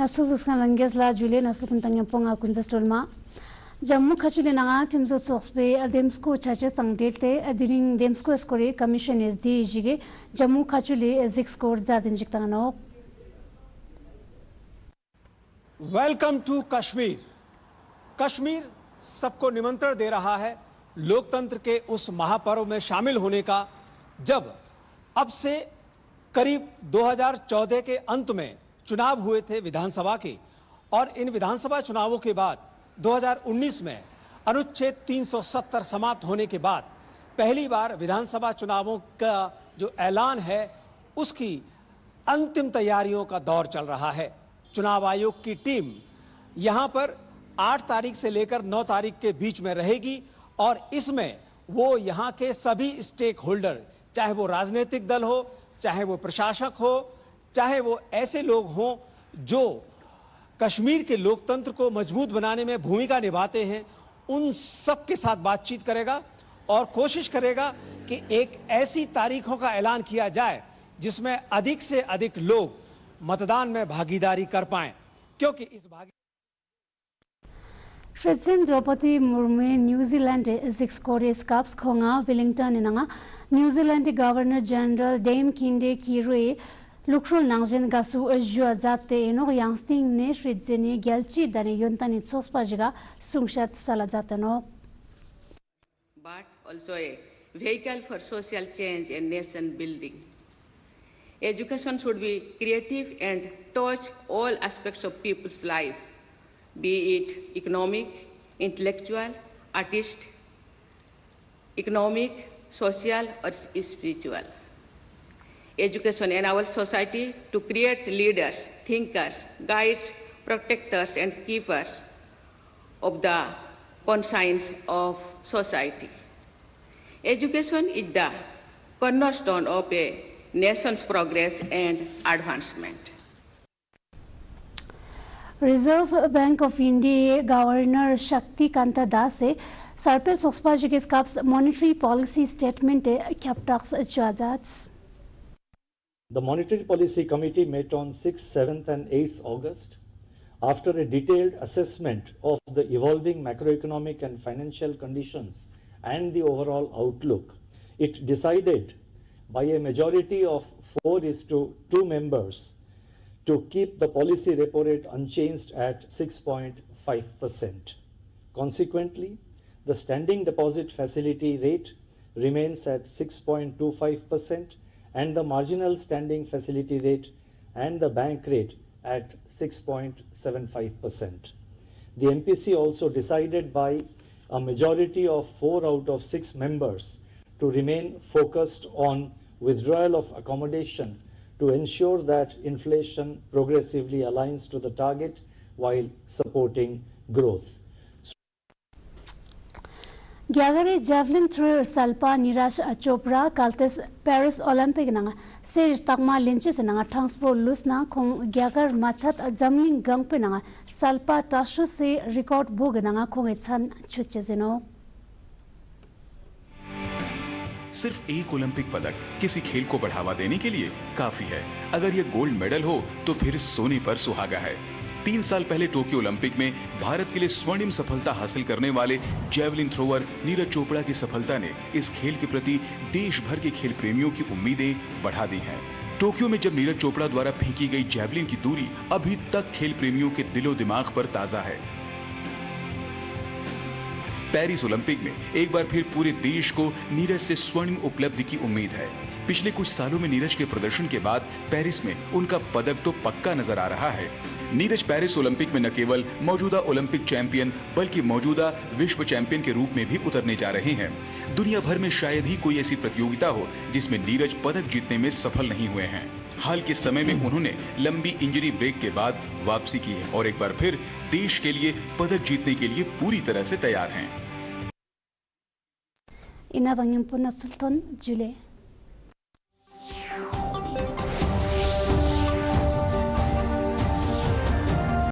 Nasus langes la Julie nasu kuntanya ponga kunzastolma. Jammu Kashmir nanga timzo soxbe ademsko chache tangdelte adiring demsko skore commission SD jige Jammu Kashmir ezik score zadin jiktano. Welcome to Kashmir. Kashmir सबको निमंत्रण दे रहा है लोकतंत्र के उस महापर्व में शामिल होने का, जब अब से करीब 2014 के अंत में चुनाव हुए थे विधानसभा के, और इन विधानसभा चुनावों के बाद 2019 में अनुच्छेद 370 समाप्त होने के बाद पहली बार विधानसभा चुनावों का जो ऐलान है उसकी अंतिम तैयारियों का दौर चल रहा है। चुनाव आयोग की टीम यहां पर 8 तारीख से लेकर 9 तारीख के बीच में रहेगी और इसमें वो यहां के सभी स्टेक होल्डर, चाहे वो राजनीतिक दल हो, चाहे वो प्रशासक हो, चाहे वो ऐसे लोग हों जो कश्मीर के लोकतंत्र को मजबूत बनाने में भूमिका निभाते हैं, उन सब के साथ बातचीत करेगा और कोशिश करेगा कि एक ऐसी तारीखों का ऐलान किया जाए जिसमें अधिक से अधिक लोग मतदान में भागीदारी कर पाएं, क्योंकि इस President Draupadi Murmu न्यूजीलैंड सिक्स कोरेस कप्स खोंगा वेलिंगटन नंगा न्यूजीलैंड गवर्नर जनरल डेम किंडे किरुए लुक्रोल नांगजन गासु अजुआ जाते इनो यांगस्टिंग ने श्रीजनी गेलची दने योंतानी सोसपाजगा सुंगशात सालाजातनो. But also a vehicle for social change and nation building. Education should be creative and touch all aspects of people's life, be it economic, intellectual, economic, social or spiritual. Education in our society to create leaders, thinkers, guides, protectors and keepers of the conscience of society. Education is the cornerstone of a nation's progress and advancement. Reserve Bank of India Governor Shakti Kanta Das se Sarpel Soxpajikis Cups monetary policy statement Captax Jazats. The Monetary Policy Committee met on 6th, 7th and 8th August after a detailed assessment of the evolving macroeconomic and financial conditions and the overall outlook. It decided by a majority of 4:2 members to keep the policy repo rate unchanged at 6.5%. Consequently, the standing deposit facility rate remains at 6.25% and the marginal standing facility rate and the bank rate at 6.75%. The MPC also decided by a majority of 4 out of 6 members to remain focused on withdrawal of accommodation to ensure that inflation progressively aligns to the target while supporting growth. Gyagare javelin thrower Salpa Niraj Chopra kaltes Paris Olympic nanga ser takma lenches nanga transport lusna khong gyagar machat jamling gangpe nanga Salpa tashu se record bug nanga khong ethan chuchezeno. सिर्फ एक Olympic पदक किसी खेल को बढ़ावा देने के लिए काफी है। अगर यह गोल्ड मेडल हो तो फिर सोने पर सुहागा है। 3 साल पहले टोक्यो ओलंपिक में भारत के लिए स्वर्णिम सफलता हासिल करने वाले जेवलिन थ्रोवर नीरज चोपड़ा की सफलता ने इस खेल के प्रति देश भर के खेल प्रेमियों की उम्मीदें बढ़ा दी हैं। टोक्यो में जब नीरज चोपड़ा द्वारा फेंकी गई जेवलिन की दूरी अभी तक खेल प्रेमियों के दिलो दिमाग पर ताजा है। पेरिस ओलंपिक में एक बार फिर पूरे देश को नीरज से स्वर्णिम उपलब्धि की उम्मीद है। पिछले कुछ सालों में नीरज के प्रदर्शन के बाद पेरिस में उनका पदक तो पक्का नजर आ रहा है। नीरज पेरिस ओलंपिक में न केवल मौजूदा ओलंपिक चैंपियन बल्कि मौजूदा विश्व चैंपियन के रूप में भी उतरने जा रहे हैं। दुनिया भर में शायद ही कोई ऐसी प्रतियोगिता हो जिसमें नीरज पदक जीतने में सफल नहीं हुए हैं। हाल के समय में उन्होंने लंबी इंजरी ब्रेक के बाद वापसी की है और एक बार फिर देश के लिए पदक जीतने के लिए पूरी तरह से तैयार हैं। Ina dangin puna sultan Julie.